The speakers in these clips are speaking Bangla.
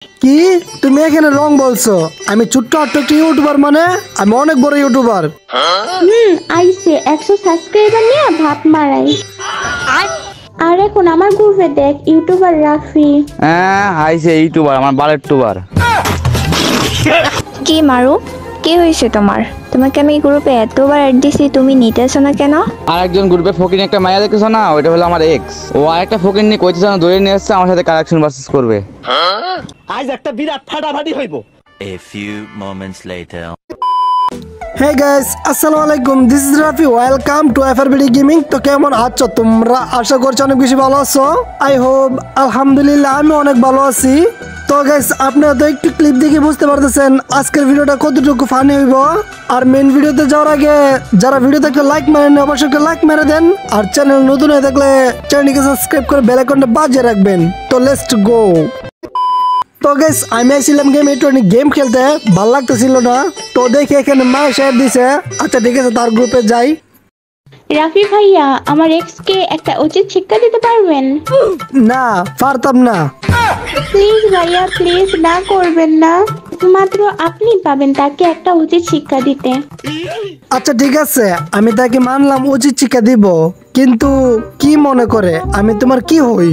কি তুমি এখানে রং বলছো? আমি ছোট্ট একটা ইউটিউবার, মানে আমি অনেক বড় ইউটিউবার। আইসে 100 সাবস্ক্রাইবার নিয়ে ভাব মারাই। আর এখন আমার গ্রুপে দেখ ইউটিউবার রাফি। হ্যাঁ আইসে ইউটিউবার, আমার বালের টুবার। কি মারু, কি হয়েছে তোমার? তোমাকে আমি গ্রুপে এতবার অ্যাড দিছি, তুমি নিতেছো না কেন? আর একজন গ্রুপে ফকির একটা মায়া দেখেছো না, ওইটা হলো আমার এক্স। ও আর একটা ফকির নিয়ে কইতেছে না, ধরে নিয়ে আসছে আমার সাথে কালেকশন ভার্সেস করবে। আজ একটা বিরাট ফাটাফাটি হইব। A few moments later. Hey guys, আসসালামু আলাইকুম, this is Rafi, welcome to FRBD gaming. তো কেমন আছো তোমরা? আশা করছি অনেক বেশি ভালো আছো। আই হোপ আলহামদুলিল্লাহ আমি অনেক ভালো আছি। তো গাইস, আপনারা তো একটু ক্লিপ দেখে বুঝতে পারতেছেন আজকের ভিডিওটা কতটুকু ফানি হইব। আর মেন ভিডিওতে যাওয়ার আগে যারা ভিডিওতে একটা লাইক মারেন, অবশ্যই একটা লাইক মেরে দেন। আর চ্যানেল নতুন হয়ে থাকলে চ্যানেলটিকে সাবস্ক্রাইব করে বেল আইকনটা বাজিয়ে রাখবেন। তো লেটস গো। তো গাইস, আমি আসছিলাম গেম খেলতে, ভালো লাগতেছিল না। তো দেখি এখানে মায়ের শেয়ার দিছে। আচ্ছা ঠিক আছে, তার গ্রুপে যাই। রাফি ভাইয়া, আমার এক্স কে একটা উচিত শিক্ষা দিতে পারবেন? না, পারতাম না। প্লিজ ভাইয়া, প্লিজ না করবেন না। মাত্র আপনি পাবেন তাকে একটা উচিত শিক্ষা দিতে। আচ্ছা ঠিক আছে, আমি তাকে মানলাম উচিত শিক্ষা দিব, কিন্তু কি মনে করে আমি তোমার কি হই?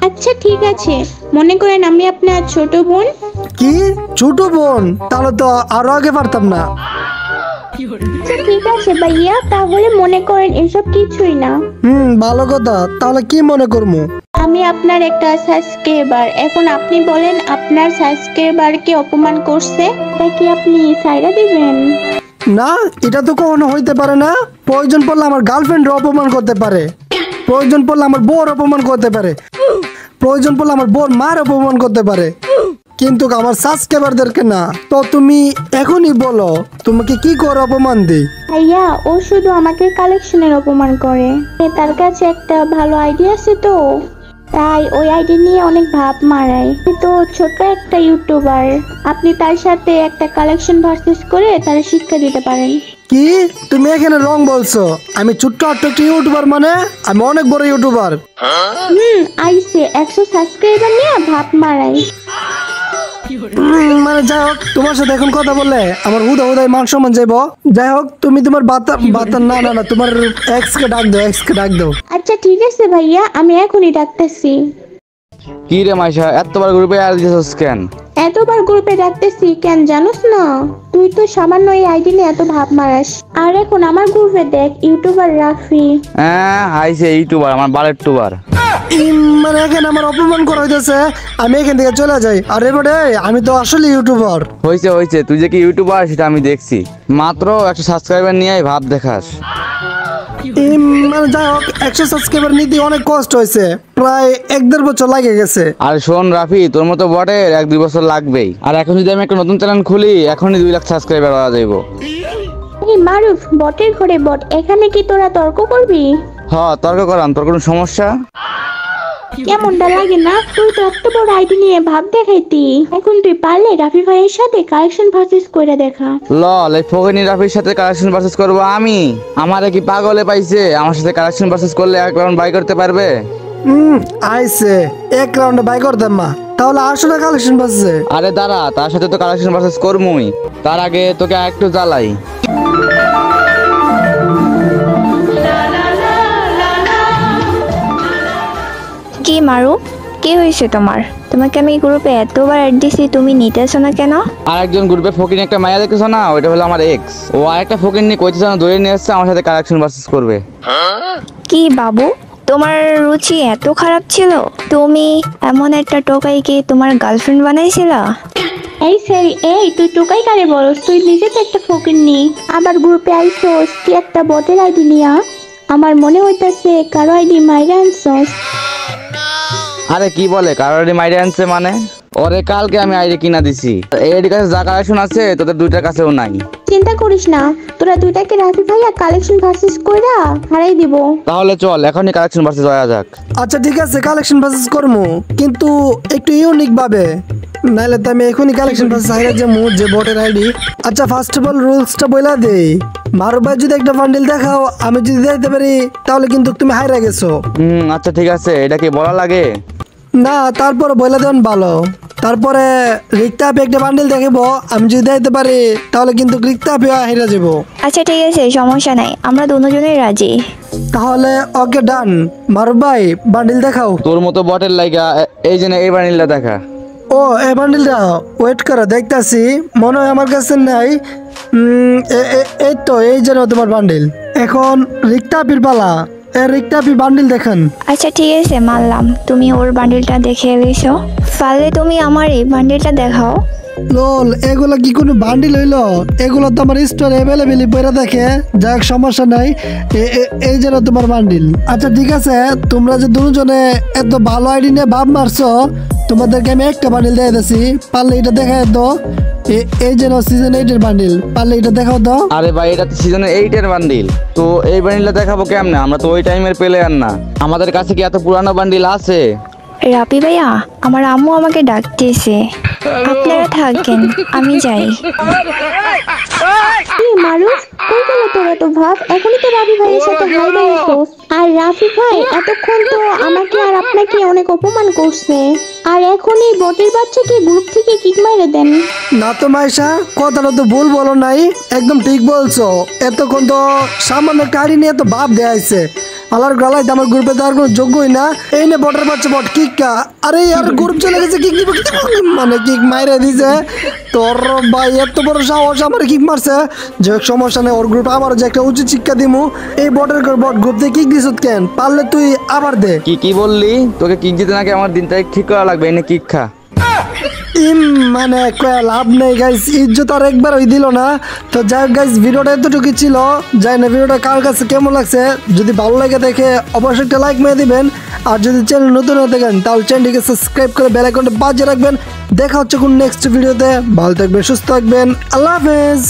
আচ্ছা ঠিক আছে, মনে করেন আমি আপনার ছোট বোন। কি ছোট বোন? তাহলে তো আরো আগে পারতাম না। আচ্ছা ঠিক আছে ভাইয়া, তাহলে মনে করেন এসব কিছুই না। ভালো কথা। তাহলে কি মনে করবো? আমি আপনার একটা সাবস্ক্রাইবার। এখন আপনি বলেন, আপনার সাবস্ক্রাইবারকে অপমান করছে, তা কি আপনি সাইরা দিবেন? না, এটা তো কখনো হইতে পারে না। প্রয়োজন পড়লে আমার গার্লফ্রেন্ড অপমান করতে পারে, প্রয়োজন পড়লে আমার বউর অপমান করতে পারে, প্রয়োজন পড়লে আমার বউর মার অপমান করতে পারে, কিন্তু আমার সাবস্ক্রাইবারদেরকে না। তো তুমি এখনই বলো, তোমাকে কি করে অপমান দিই? ভাইয়া, ও শুধু আমাকে কালেকশনের অপমান করে। তার কাছে একটা ভালো আইডিয়া আছে, তো তাই ওই আইডিয়া নিয়ে অনেক ভাব মারায়। তো ছোট একটা ইউটিউবার, আপনি তার সাথে একটা কালেকশন ভার্সেস করে তার শিক্ষা দিতে পারেন। কি তুমি এখানে রং বলছো? আমি ছোট্ট একটা ইউটিউবার, মানে আমি অনেক বড় ইউটিউবার। আইসে 100 সাবস্ক্রাইবার নিয়ে ভাব মারাই। মানে যাই হোক, তোমার সাথে এখন কথা বললে আমার হুদাই মান সম্মান যাইব। যাই হোক, তুমি তোমার বাতা না না না, তোমার এক্স কে ডাক দাও, এক্স কে ডাক দাও। আচ্ছা ঠিক আছে ভাইয়া, আমি এখনই ডাকতেছি। কি রে মাইশা, এতবার গ্রুপে অ্যাড দিছস কেন? এতবার গ্রুপে ডাকতেছি কেন জানোস না? তুই তো সামান্য এই আইডি নিয়ে এত ভাব মারাস। আর এখন আমার গ্রুপে দেখ ইউটিউবার রাফি। হ্যাঁ আইসে ইউটিউবার, আমার বালের টুবার। মানে এখানে আমার অপমান করা হইতেছে, আমি এখান থেকে চলে যাই। আরে বড়ে, আমি তো আসলে ইউটিউবার। হয়েছে, তুই যে কি ইউটিউবার সেটা আমি দেখছি। মাত্র 100 সাবস্ক্রাইবার নিয়ে ভাব দেখাস। মানে যাই হোক, 100 সাবস্ক্রাইবার নিতে অনেক কষ্ট হয়েছে, প্রায় 1-1.5 বছর লাগে গেছে। আর শোন রাফি, তোর মতো বটের 1-2 বছর লাগবেই। আর এখন যদি আমি একটা নতুন চ্যানেল খুলি, এখনই 2 লাখ সাবস্ক্রাইবার হওয়া যাইব। মারুফ, বটের ঘরে বট, এখানে কি তোরা তর্ক করবি? তর্ক করাম, তোর কোনো সমস্যা? কেমনটা লাগে না? তুই তো এত বড় আইডি নিয়ে ভাব দেখাইতি, এখন তুই পারলে রাফি ভাইয়ের সাথে কালেকশন ভার্সেস করে দেখা। লল, এই ফকিনি রাফির সাথে কালেকশন ভার্সেস করবো আমি? আমারে কি পাগলে পাইছে? আমার সাথে কালেকশন ভার্সেস করলে 1 রাউন্ড বাই করতে পারবে? আইসে 1 রাউন্ডে বাই করতাম মা, তাহলে আসলে কালেকশন বাজছে। আরে দাঁড়া, তার সাথে তো কালেকশন ভার্সেস করবই। তার আগে তোকে একটু জ্বালাই। কি মারু, কি হয়েছে তোমার? তোমাকে আমি গ্রুপে এতবার অ্যাড দিছি, তুমি নিতেছো না কেন? আর একজন গ্রুপে ফকির একটা মায়া দেখেছো না, ওইটা হলো আমার এক্স। ও আর একটা ফকির নিয়ে কইতেছে না, ধরে নিয়ে আসছে আমার সাথে কালেকশন ভার্সেস করবে। কি বাবু, তোমার রুচি এত খারাপ ছিল? তুমি এমন একটা টোকাইকে তোমার গার্লফ্রেন্ড বানাইছিলা? এই স্যার, এই তুই টোকাই কারে বলস? তুই নিজে তো একটা ফকিন্নি, আবার গ্রুপে আইসোস কি একটা বটের আইডি নিয়া? আমার মনে হইতাছে কারো আইডি মাইরা আনছস। আরে কি বলে কারোর আইডি মাইরে আনছে মানে? ওরে কালকে আমি আইডি কিনা দিছি, এর কাছে যা কালেকশন আছে তোদের 2টার কাছেও নাই। চিন্তা করিস না, তোরা 2টাকে রাফি ভাইয়া কালেকশন ভার্সেস কইরা হারাই দিব। তাহলে চল এখনই কালেকশন ভার্সেস হয়ে যাক। আচ্ছা ঠিক আছে, কালেকশন ভার্সেস করবো, কিন্তু একটু ইউনিক ভাবে, নাইলে তো আমি এখনই কালেকশন ভার্সেস হাইরা যে বটের আইডি। আচ্ছা ফার্স্ট অফ অল রুলসটা বইলা দেই। মারু ভাই যদি একটা বান্ডিল দেখাও, আমি যদি দেখতে পারি, তাহলে কিন্তু তুমি হাইরা গেছো। আচ্ছা ঠিক আছে, এটা কি বলা লাগে? না, তারপর বইলা দেন ভালো। তারপরে রিক্তা আপি একটা বান্ডিল দেখাবো, আমি যদি দিতে পারি তাহলে কিন্তু রিক্তা আপি হেরে যাবো। আচ্ছা ঠিক আছে, সমস্যা নাই, আমরা দুজনেই রাজি। তাহলে ওকে ডান। মারুফ ভাই বান্ডিল দেখাও। তোর মতো বটের লাইগা এই জন্য এই বানিলটা দেখা। ও এই বান্ডিলটা ওয়েট করো, দেখতাছি, মনে হয় আমার কাছে নাই। এই তো এই যেন তোমার বান্ডিল। এখন রিক্তা আপির পালা, রিক্তা আপি বান্ডিল দেখান। আচ্ছা ঠিক আছে, মানলাম তুমি ওর বান্ডিলটা দেখিয়ে দিছো, পারলে তুমি আমার এই বান্ডিলটা দেখাও। লোল, এগুলা কি কোনো বান্ডিল হইলো? এগুলো তো আমার স্টোর অ্যাভেলেবেলি পয়রা দেখে, যাক সমস্যা নাই। এই যেন তোমার বান্ডিল। আচ্ছা ঠিক আছে, তোমরা যে দুজনে এত ভালো আইডি নিয়ে ভাব মারছো, তোমাদেরকে আমি একটা বান্ডিল দিয়ে দিছি, পারলে এটা দেখায় তো। এই যেন সিজন 8 এর বান্ডিল, পারলে এটা দেখাও তো। আরে ভাই এটা তো সিজনে 8 এর বান্ডিল, তো এই বান্ডিলটা দেখাবো কেমনে? আমরা তো ওই টাইমের প্লেয়ার না, আমাদের কাছে কি এত পুরানো বান্ডিল আছে? রাপি ভাইয়া, আমার আম্মু আমাকে ডাকতেছে, আপনারা থাকেন, আমি যাই। কি মারুফ, কই গেল তোর এত ভাব? এখনই তো রাফি ভাইয়ের সাথে হাই বলছোস। আর রাফি ভাই এতক্ষণ তো আমাকে আর আপনাকে অনেক অপমান করছে, আর এখন এই বটের বাচ্চাকে গ্রুপ থেকে কিক মাইরে দেন। না তো মাইশা, কথাটা তো ভুল বলো নাই, একদম ঠিক বলছো। এতক্ষণ তো সামান্য গাড়ি নিয়ে তো ভাব দেয়াইছে, আলার গলায় আমার গ্রুপে দেওয়ার কোনো যোগ্যই না। এই নে বটের বাচ্চা বট কিকা, আরে আর গ্রুপ চলে গেছে, কিক দিব, মানে কিক মাইরে দিছে। তোর ভাই এত বড় সাহস আমার কিক মারছে, যে সমস্যা নেই, ওর গ্রুপ আবার যে একটা উচিত শিক্ষা দিমু। এই বটের বট গ্রুপ দিয়ে কিক দিস কেন? পারলে তুই আবার দে। কি বললি? তোকে কিক দিতে নাকি আমার দিন তারিখ ঠিক করা লাগবে, এনে কিক খা। মানে লাভ নেই গাইস, ইজ্জত আর একবার ওই দিল না। তো যাই হোক গাইস, ভিডিওটা এতটুকু ছিল। যাই না, ভিডিওটা কার কাছে কেমন লাগছে, যদি ভালো লাগে দেখে অবশ্যই একটা লাইক মেরে দিবেন। আর যদি চ্যানেল নতুন হয়ে থাকেন তাহলে চ্যানেলটিকে সাবস্ক্রাইব করে বেল আইকনটা বাজিয়ে রাখবেন। দেখা হচ্ছে কোন নেক্সট ভিডিওতে। ভালো থাকবেন, সুস্থ থাকবেন, আল্লাহ হাফেজ।